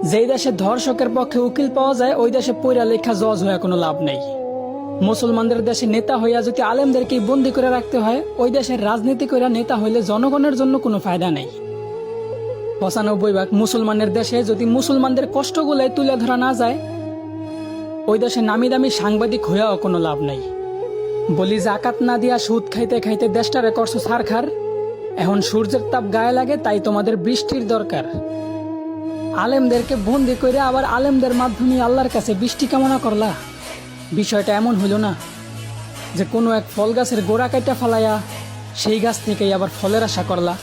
যেই দেশে ধর্ষকের পক্ষে উকিল পাওয়া যায় ওই দেশে পইরা লেখা জজ হয়ে কোনো লাভ নেই। মুসলমানদের দেশে নেতা হইয়া যদি আলেমদেরকেই বন্দি করে রাখতে হয়, ওই দেশের রাজনীতি করে নেতা হইলে জনগণের জন্য কোনো ফায়দা নেই। ৯৫% মুসলমানের দেশে যদি মুসলমানদের কষ্টগুলাই তুলে ধরা না যায়, ওই দেশে নামি দামি সাংবাদিক হইয়াও কোনো লাভ নেই। বলি জাকাত না দিয়া সুদ খাইতে খাইতে দেশটারে করছো ছারখার। এখন সূর্যের তাপ গায়ে লাগে, তাই তোমাদের বৃষ্টির দরকার। আলেমদেরকে বন্দি করে আবার আলেমদের মাধ্যমে আল্লাহর কাছে বৃষ্টি কামনা করলা। বিষয়টা এমন হইল না যে কোনো এক ফল গাছের গোড়া কাটা ফালাইয়া সেই গাছ থেকেই আবার ফলের আশা করলা।